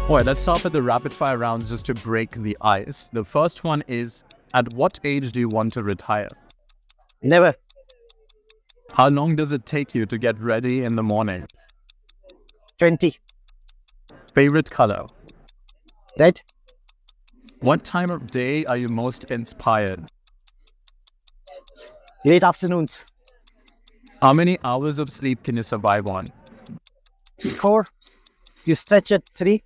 All right, let's start with the rapid fire rounds just to break the ice. The first one is, at what age do you want to retire? Never. How long does it take you to get ready in the morning? 20. Favorite color? Red. What time of day are you most inspired? Late afternoons. How many hours of sleep can you survive on? 4. You stretch at 3.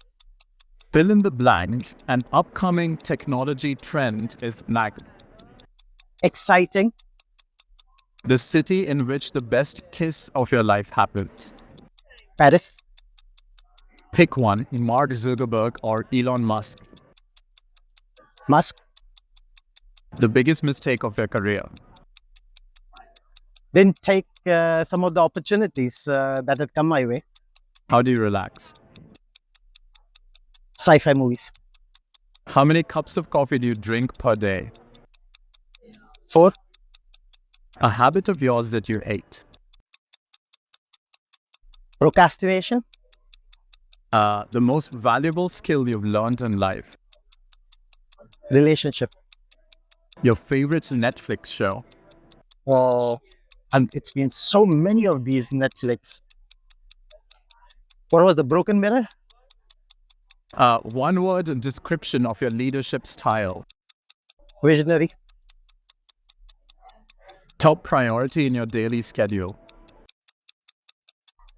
Fill in the blank. An upcoming technology trend is NAG. Exciting. The city in which the best kiss of your life happened. Paris. Pick one, Mark Zuckerberg or Elon Musk. Musk. The biggest mistake of your career. Didn't take some of the opportunities that had come my way. How do you relax? Sci-fi movies. How many cups of coffee do you drink per day? 4. A habit of yours that you hate. Procrastination. The most valuable skill you've learned in life. Relationship. Your favorite Netflix show. And it's been so many of these Netflix. What was the broken mirror? One word description of your leadership style. Visionary. Top priority in your daily schedule.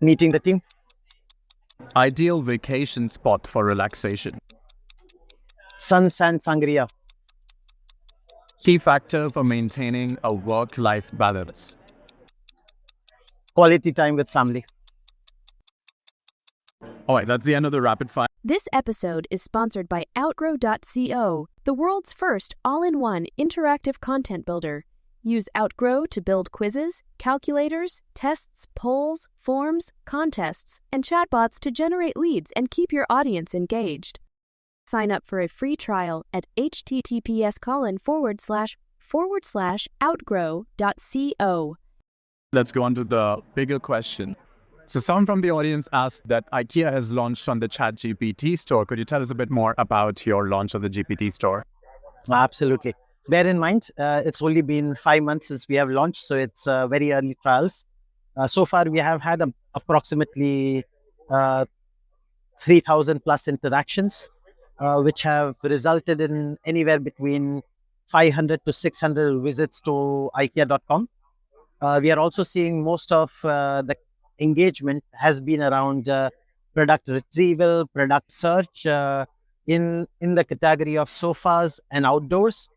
Meeting the team. Ideal vacation spot for relaxation. Sun Sand Sangria. Key factor for maintaining a work-life balance. Quality time with family. All right, that's the end of the rapid fire. This episode is sponsored by Outgrow.co, the world's first all-in-one interactive content builder. Use Outgrow to build quizzes, calculators, tests, polls, forms, contests, and chatbots to generate leads and keep your audience engaged. Sign up for a free trial at https://outgrow.co. Let's go on to the bigger question. So someone from the audience asked that Ikea has launched on the ChatGPT store. Could you tell us a bit more about your launch of the GPT store? Absolutely. Bear in mind, it's only been 5 months since we have launched, so it's very early trials. So far, we have had approximately 3,000 plus interactions, which have resulted in anywhere between 500 to 600 visits to Ikea.com. We are also seeing most of the engagement has been around product retrieval, product search in the category of sofas and outdoors.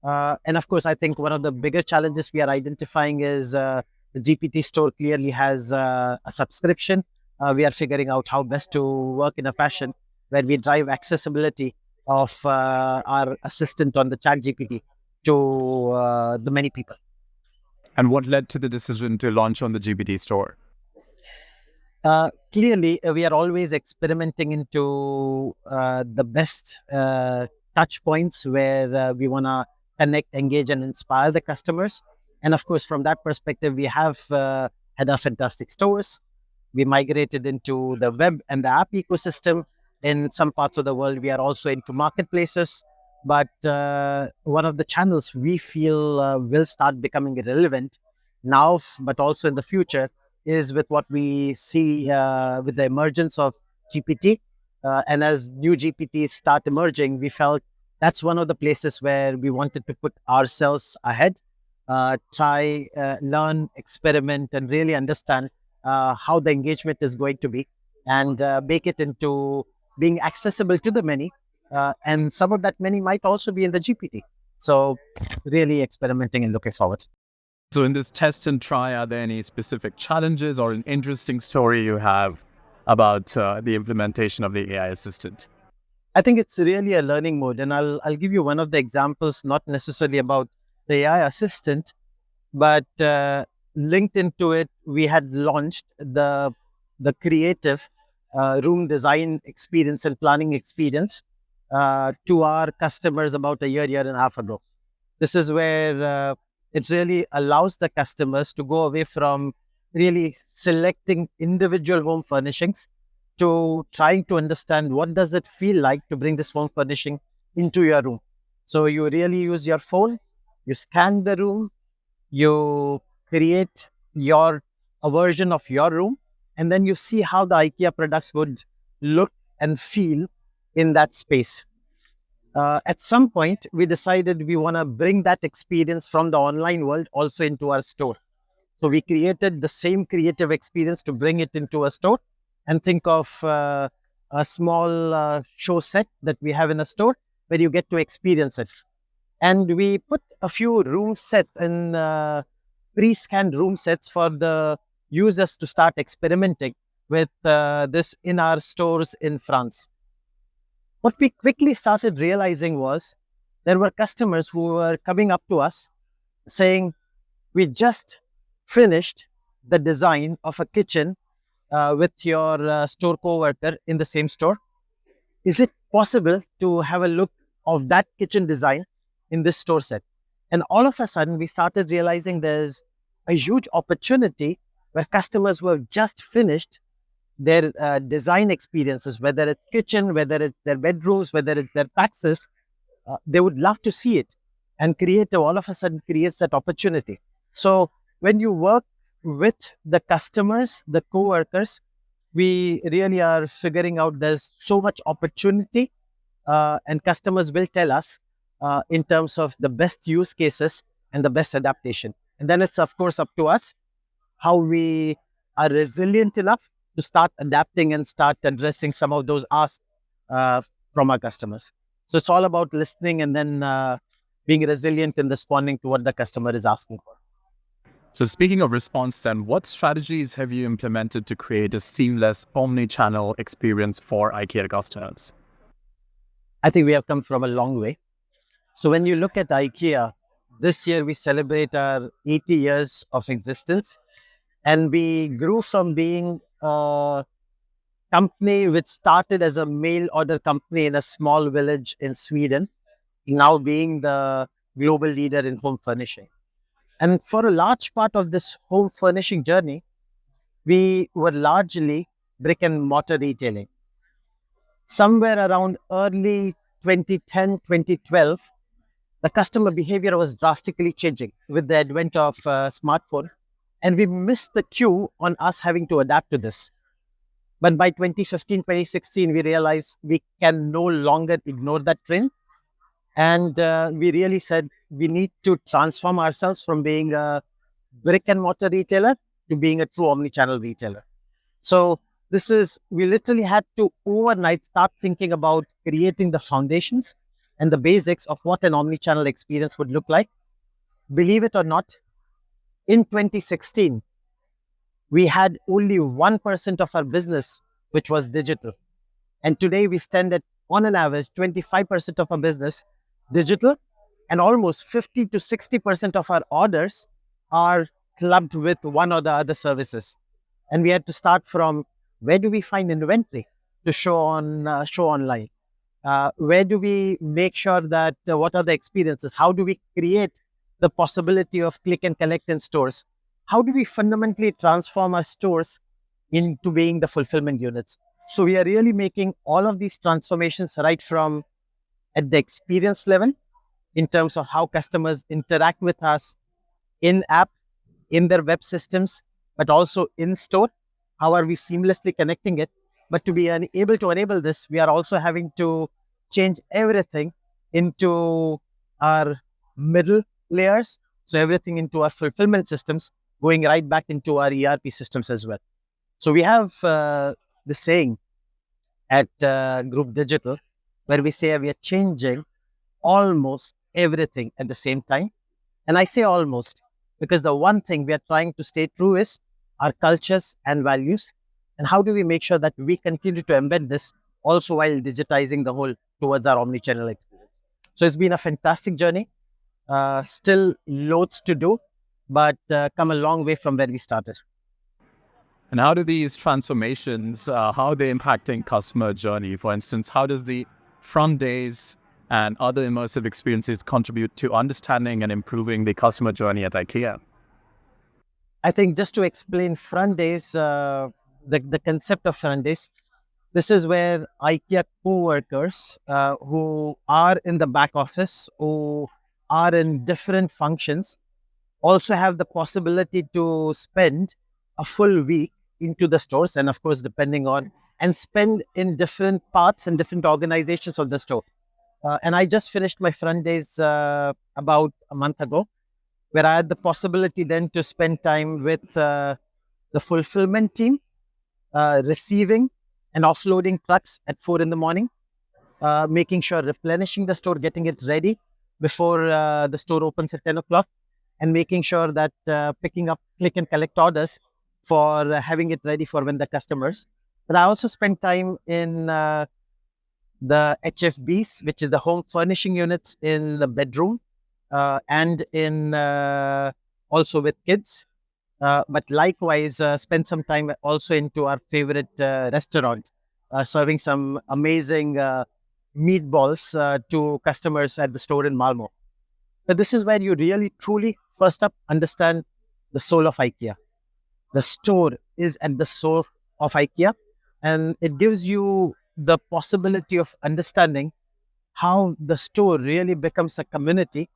And of course, I think one of the bigger challenges we are identifying is the GPT store clearly has a subscription. We are figuring out how best to work in a fashion where we drive accessibility of our assistant on the ChatGPT to the many people. And what led to the decision to launch on the GPT store? Clearly, we are always experimenting into the best touch points where we want to connect, engage, and inspire the customers. And of course, from that perspective, we have had our fantastic stores. We migrated into the web and the app ecosystem. In some parts of the world, we are also into marketplaces. But one of the channels we feel will start becoming relevant now, but also in the future, is with what we see with the emergence of GPT. And as new GPTs start emerging, we felt that's one of the places where we wanted to put ourselves ahead, try, learn, experiment, and really understand how the engagement is going to be and make it into being accessible to the many. And some of that many might also be in the GPT. So really experimenting and looking forward. So in this test and try, are there any specific challenges or an interesting story you have about the implementation of the AI assistant? I think it's really a learning mode. And I'll give you one of the examples, not necessarily about the AI assistant, but linked into it, we had launched the creative room design experience and planning experience to our customers about a year and a half ago. This is where it really allows the customers to go away from really selecting individual home furnishings to trying to understand what does it feel like to bring this home furnishing into your room. So you really use your phone, you scan the room, you create a version of your room, and then you see how the IKEA products would look and feel in that space. At some point, we decided we want to bring that experience from the online world also into our store. So we created the same creative experience to bring it into a store, and think of a small show set that we have in a store where you get to experience it. And we put a few room sets and pre-scanned room sets for the users to start experimenting with this in our stores in France. What we quickly started realizing was there were customers who were coming up to us saying, we just finished the design of a kitchen with your store coworker in the same store. Is it possible to have a look of that kitchen design in this store set? And all of a sudden, we started realizing there's a huge opportunity where customers who have just finished their design experiences, whether it's kitchen, whether it's their bedrooms, whether it's their paxes, they would love to see it, and creative all of a sudden creates that opportunity. So when you work with the customers, the co-workers, we really are figuring out there's so much opportunity, and customers will tell us in terms of the best use cases and the best adaptation. And then it's of course up to us how we are resilient enough to start adapting and start addressing some of those asks from our customers. So it's all about listening and then being resilient in responding to what the customer is asking for. So speaking of response then, what strategies have you implemented to create a seamless omni-channel experience for IKEA customers? I think we have come from a long way. So when you look at IKEA, this year we celebrate our 80 years of existence, and we grew from being a company which started as a mail order company in a small village in Sweden, now being the global leader in home furnishing. And for a large part of this home furnishing journey, we were largely brick and mortar retailing. Somewhere around early 2010, 2012, the customer behavior was drastically changing with the advent of smartphone, and we missed the cue on us having to adapt to this. But by 2015, 2016, we realized we can no longer ignore that trend. And we really said we need to transform ourselves from being a brick and mortar retailer to being a true omni-channel retailer. So we literally had to overnight start thinking about creating the foundations and the basics of what an omni-channel experience would look like. Believe it or not, in 2016, we had only 1% of our business which was digital. And today we stand at, on an average, 25% of our business digital, and almost 50 to 60% of our orders are clubbed with one or the other services. And we had to start from, where do we find inventory to show online? Where do we make sure that what are the experiences? How do we create the possibility of click and collect in stores? How do we fundamentally transform our stores into being the fulfillment units? So we are really making all of these transformations right from at the experience level, in terms of how customers interact with us in app, in their web systems, but also in store. How are we seamlessly connecting it? But to be able to enable this, we are also having to change everything into our middle layers. So everything into our fulfillment systems, going right back into our ERP systems as well. So we have the saying at Group Digital, where we say we are changing almost everything at the same time. And I say almost because the one thing we are trying to stay true is our cultures and values. And how do we make sure that we continue to embed this also while digitizing the whole towards our omni-channel experience? So it's been a fantastic journey. Still loads to do, but come a long way from where we started. And how do these transformations, how are they impacting customer journey? For instance, how does the front days and other immersive experiences contribute to understanding and improving the customer journey at IKEA? I think just to explain front days, the concept of front days, this is where IKEA co-workers who are in the back office, who are in different functions, also have the possibility to spend a full week into the stores, and of course, depending on, and spend in different parts and different organizations of the store. And I just finished my front days about a month ago, where I had the possibility then to spend time with the fulfillment team, receiving and offloading trucks at 4 in the morning, making sure replenishing the store, getting it ready before the store opens at 10 o'clock, and making sure that picking up click and collect orders for having it ready for when the customers. But I also spent time in the HFBs, which is the home furnishing units in the bedroom, and in also with kids. But likewise, spend some time also into our favorite restaurant, serving some amazing meatballs to customers at the store in Malmö. But this is where you really, truly, first up, understand the soul of IKEA. The store is at the soul of IKEA, and it gives you the possibility of understanding how the store really becomes a community.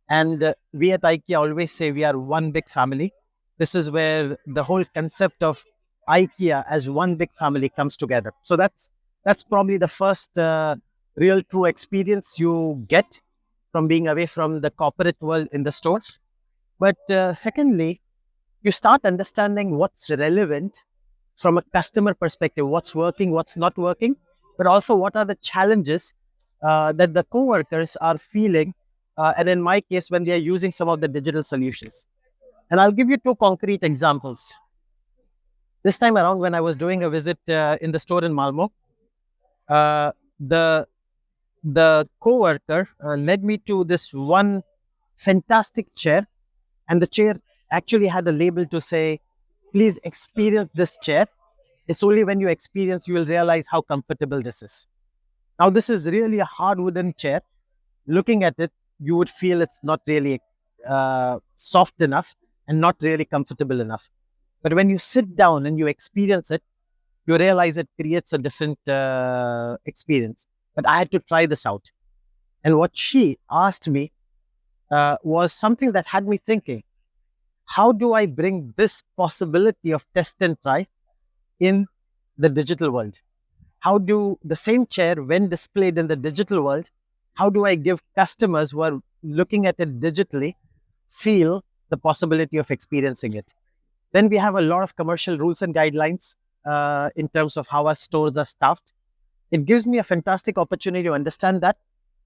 And we at IKEA always say we are one big family. This is where the whole concept of IKEA as one big family comes together. So that's probably the first real true experience you get from being away from the corporate world in the stores. But secondly, you start understanding what's relevant from a customer perspective, what's working, what's not working, but also what are the challenges that the co-workers are feeling, and in my case, when they are using some of the digital solutions. And I'll give you two concrete examples. This time around, when I was doing a visit in the store in Malmö, uh, the the co-worker led me to this one fantastic chair, and the chair actually had a label to say, please experience this chair. It's only when you experience you will realize how comfortable this is. Now, this is really a hard wooden chair. Looking at it, you would feel it's not really soft enough and not really comfortable enough. But when you sit down and you experience it, you realize it creates a different experience. But I had to try this out. And what she asked me was something that had me thinking, how do I bring this possibility of test and try in the digital world? How do the same chair, when displayed in the digital world, how do I give customers who are looking at it digitally feel the possibility of experiencing it? Then we have a lot of commercial rules and guidelines in terms of how our stores are staffed. It gives me a fantastic opportunity to understand that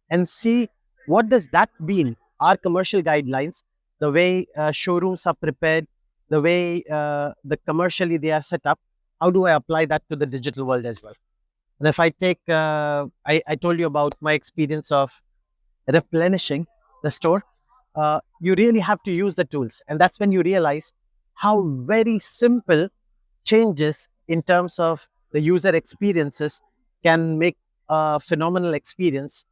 and see what does that mean, our commercial guidelines, the way showrooms are prepared, the way the commercially they are set up. How do I apply that to the digital world as well? And if I take, I told you about my experience of replenishing the store. You really have to use the tools. And that's when you realize how very simple changes in terms of the user experiences can make a phenomenal experience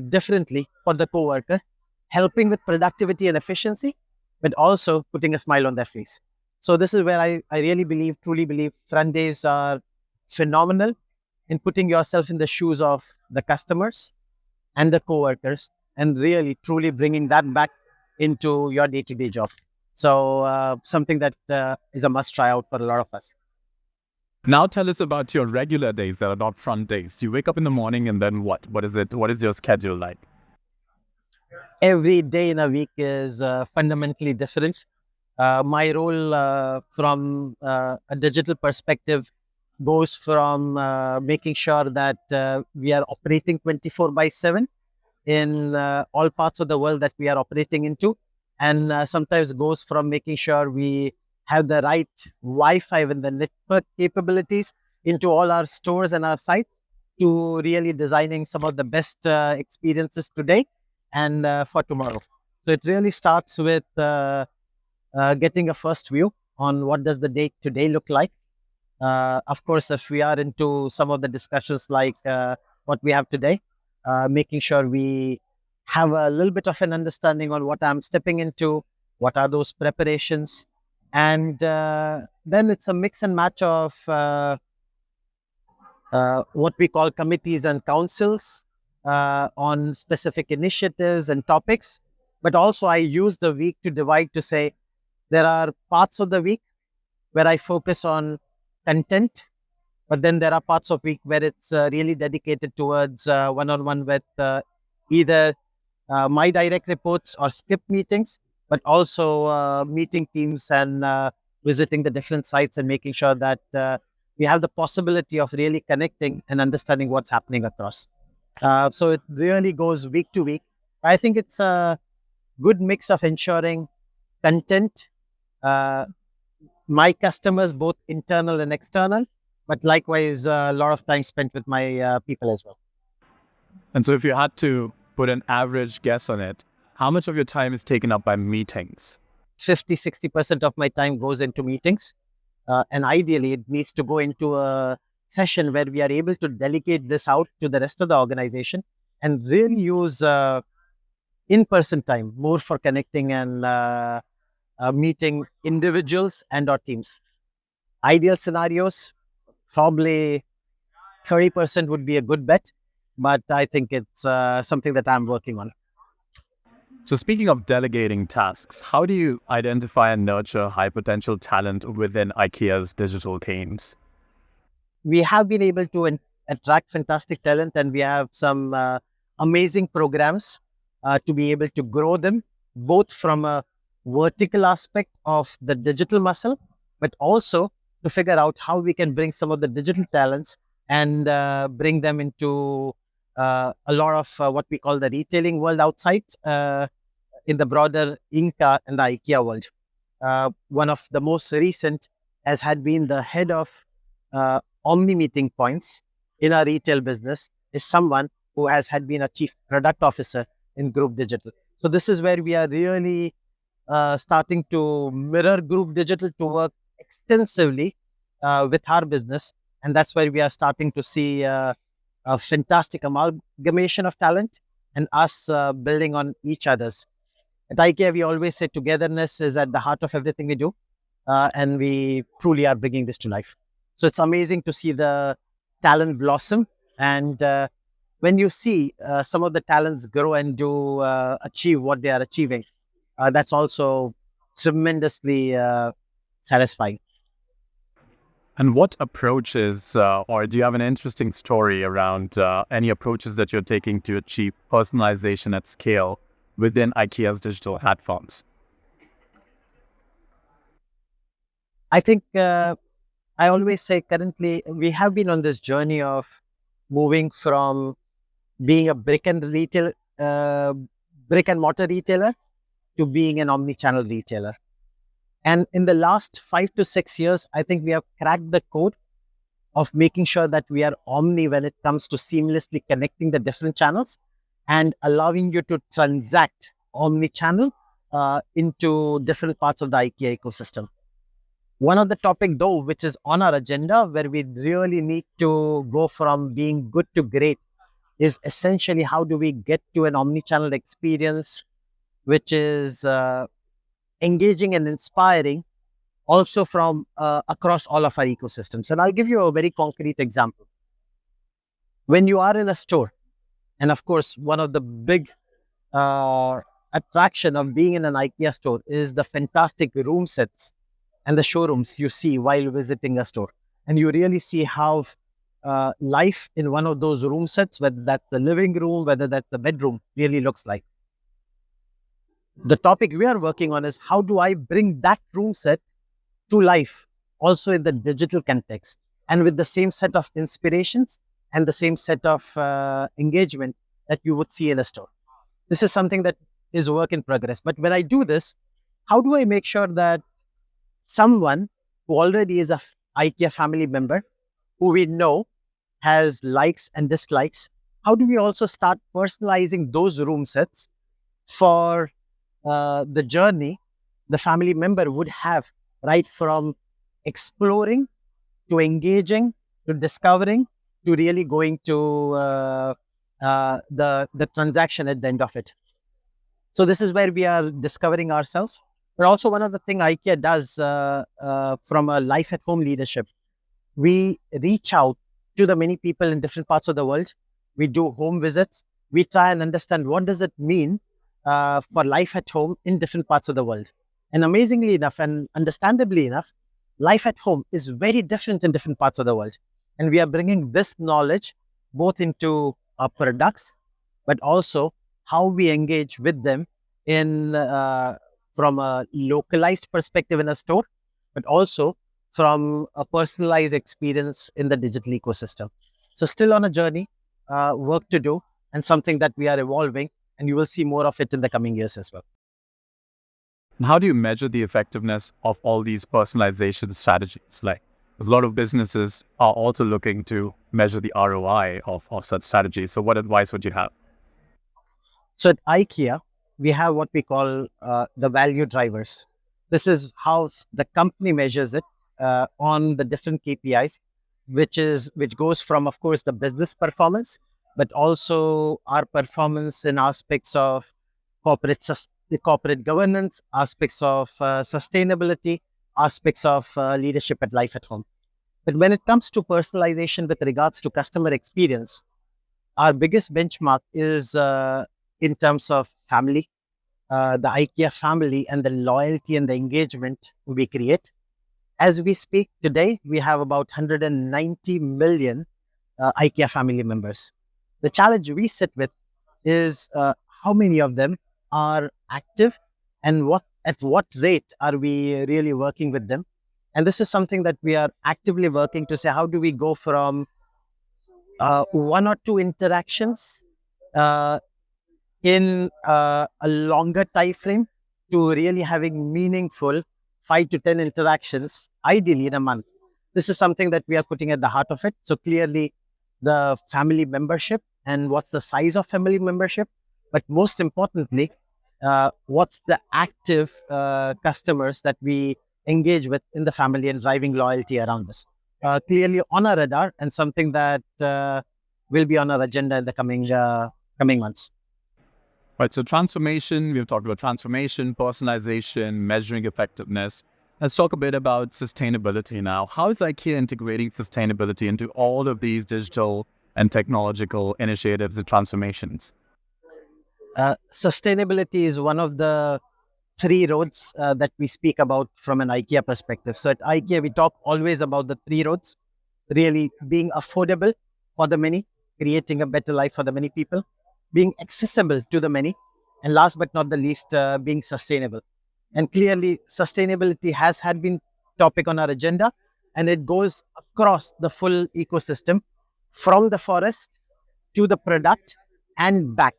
differently for the coworker, helping with productivity and efficiency, but also putting a smile on their face. So this is where I really believe, truly believe, front days are phenomenal in putting yourself in the shoes of the customers and the co-workers and really, truly bringing that back into your day-to-day job. So something that is a must try out for a lot of us. Now tell us about your regular days that are not front days. You wake up in the morning and then what? What is it? What is your schedule like? Every day in a week is fundamentally different. My role from a digital perspective goes from making sure that we are operating 24/7 in all parts of the world that we are operating into. And sometimes goes from making sure we have the right Wi-Fi and the network capabilities into all our stores and our sites to really designing some of the best experiences today and for tomorrow. So it really starts with getting a first view on what does the day today look like. Of course, if we are into some of the discussions like what we have today, making sure we have a little bit of an understanding on what I'm stepping into, what are those preparations. And then it's a mix and match of what we call committees and councils on specific initiatives and topics. But also, I use the week to divide to say there are parts of the week where I focus on content, but then there are parts of week where it's really dedicated towards one-on-one with either my direct reports or skip meetings, but also meeting teams and visiting the different sites and making sure that we have the possibility of really connecting and understanding what's happening across. So it really goes week to week. I think it's a good mix of ensuring content, uh, my customers, both internal and external, but likewise a lot of time spent with my people as well. And so if you had to put an average guess on it, how much of your time is taken up by meetings? 50-60% of my time goes into meetings. And ideally, it needs to go into a session where we are able to delegate this out to the rest of the organization and really use in-person time more for connecting and meeting individuals and or teams. Ideal scenarios, probably 30% would be a good bet, but I think it's something that I'm working on. So speaking of delegating tasks, how do you identify and nurture high potential talent within IKEA's digital teams? We have been able to attract fantastic talent, and we have some amazing programs to be able to grow them, both from a vertical aspect of the digital muscle, but also to figure out how we can bring some of the digital talents and bring them into a lot of what we call the retailing world outside in the broader Ingka and the IKEA world. One of the most recent has had been the head of Omni meeting points in our retail business is someone who has had been a chief product officer in Group Digital. So this is where we are really starting to mirror Group Digital to work extensively with our business. And that's where we are starting to see a fantastic amalgamation of talent and us building on each other's. At IKEA, we always say togetherness is at the heart of everything we do. And we truly are bringing this to life. So it's amazing to see the talent blossom. And when you see some of the talents grow and do achieve what they are achieving, that's also tremendously satisfying. And what approaches, or do you have an interesting story around any approaches that you're taking to achieve personalization at scale within IKEA's digital platforms? I think I always say currently we have been on this journey of moving from being a brick and mortar retailer to being an omni-channel retailer. And in the last 5 to 6 years, I think we have cracked the code of making sure that we are omni when it comes to seamlessly connecting the different channels and allowing you to transact omni-channel into different parts of the IKEA ecosystem. One of the topic though, which is on our agenda, where we really need to go from being good to great, is essentially how do we get to an omni-channel experience, which is engaging and inspiring also from across all of our ecosystems. And I'll give you a very concrete example. When you are in a store, and of course, one of the big attraction of being in an IKEA store is the fantastic room sets and the showrooms you see while visiting a store. And you really see how life in one of those room sets, whether that's the living room, whether that's the bedroom, really looks like. The topic we are working on is how do I bring that room set to life also in the digital context and with the same set of inspirations and the same set of engagement that you would see in a store. This is something that is a work in progress. But when I do this, how do I make sure that someone who already is a IKEA family member, who we know has likes and dislikes, how do we also start personalizing those room sets for the journey the family member would have, right from exploring to engaging to discovering to really going to the transaction at the end of it. So this is where we are discovering ourselves. But also one of the things IKEA does from a life at home leadership, we reach out to the many people in different parts of the world. We do home visits. We try and understand what does it mean for life at home in different parts of the world. And amazingly enough and understandably enough, life at home is very different in different parts of the world. And we are bringing this knowledge both into our products, but also how we engage with them in from a localized perspective in a store, but also from a personalized experience in the digital ecosystem. So still on a journey, work to do, and something that we are evolving, and you will see more of it in the coming years as well. And how do you measure the effectiveness of all these personalization strategies? Like, there's a lot of businesses are also looking to measure the ROI of such strategies. So what advice would you have? So at IKEA, we have what we call the value drivers. This is how the company measures it on the different KPIs, which goes from, of course, the business performance, but also our performance in aspects of the corporate governance, aspects of sustainability, aspects of leadership at life at home. But when it comes to personalization with regards to customer experience, our biggest benchmark is in terms of family, the IKEA family, and the loyalty and the engagement we create. As we speak today, we have about 190 million IKEA family members. The challenge we sit with is how many of them are active and at what rate are we really working with them. And this is something that we are actively working to say, how do we go from one or two interactions uh, in a longer time frame to really having meaningful 5 to 10 interactions, ideally in a month. This is something that we are putting at the heart of it. So clearly the family membership and what's the size of family membership, but most importantly, what's the active customers that we engage with in the family and driving loyalty around us. Clearly on our radar and something that will be on our agenda in the coming months. Right. So transformation, we've talked about transformation, personalization, measuring effectiveness. Let's talk a bit about sustainability now. How is IKEA integrating sustainability into all of these digital and technological initiatives and transformations? Sustainability is one of the three roads that we speak about from an IKEA perspective. So at IKEA, we talk always about the three roads, really being affordable for the many, creating a better life for the many people, being accessible to the many, and last but not the least, being sustainable. And clearly, sustainability has had been topic on our agenda, and it goes across the full ecosystem, from the forest to the product and back.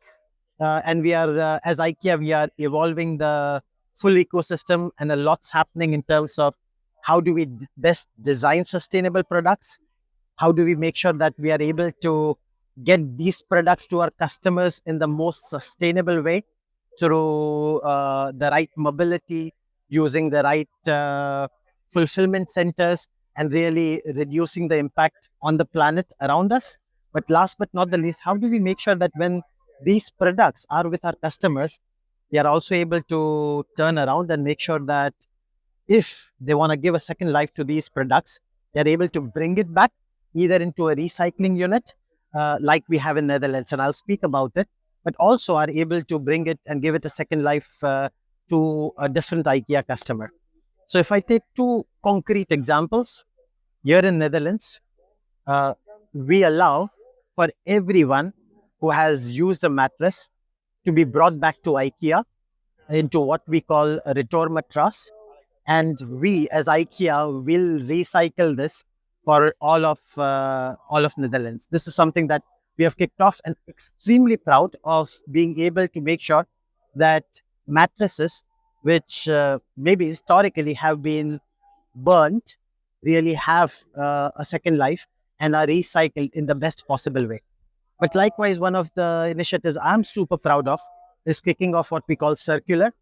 And we are, as IKEA, we are evolving the full ecosystem, and a lot's happening in terms of how do we best design sustainable products? How do we make sure that we are able to get these products to our customers in the most sustainable way through the right mobility, using the right fulfillment centers, and really reducing the impact on the planet around us? But last but not the least, how do we make sure that when these products are with our customers, we are also able to turn around and make sure that if they want to give a second life to these products, they're able to bring it back either into a recycling unit, like we have in Netherlands, and I'll speak about it, but also are able to bring it and give it a second life to a different IKEA customer. So if I take two concrete examples, here in Netherlands, we allow for everyone who has used a mattress to be brought back to IKEA into what we call a return mattress. And we, as IKEA, will recycle this for all of Netherlands. This is something that we have kicked off, and extremely proud of being able to make sure that mattresses, which maybe historically have been burnt, really have a second life and are recycled in the best possible way. But likewise, one of the initiatives I'm super proud of is kicking off what we call circular.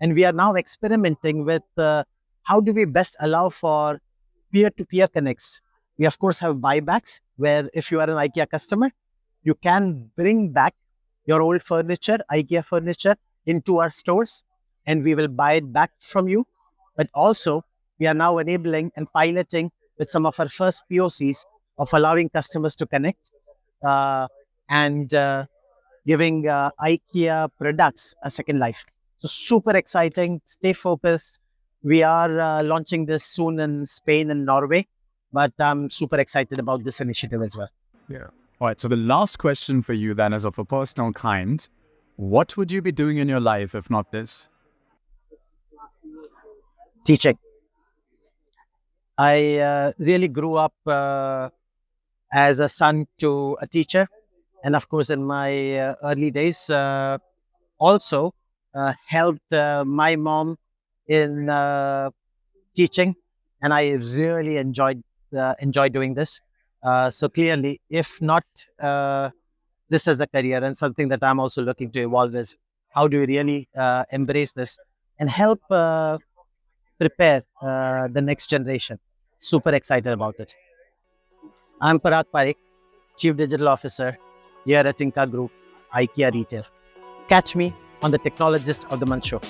And we are now experimenting with how do we best allow for peer-to-peer connects. We, of course, have buybacks where if you are an IKEA customer, you can bring back your old furniture, IKEA furniture, into our stores, and we will buy it back from you. But also, we are now enabling and piloting with some of our first POCs of allowing customers to connect and giving IKEA products a second life. So super exciting. Stay focused. We are launching this soon in Spain and Norway, but I'm super excited about this initiative as well. Yeah. All right. So the last question for you then is of a personal kind. What would you be doing in your life if not this? Teaching. I really grew up as a son to a teacher. And of course, in my early days, also helped my mom in teaching, and I really enjoy doing this. So clearly, if not this as a career, and something that I'm also looking to evolve is how do we really embrace this and help prepare the next generation. Super excited about it. I'm Parag Parekh, Chief Digital Officer here at Ingka Group, IKEA Retail. Catch me on the Technologist of the Month show.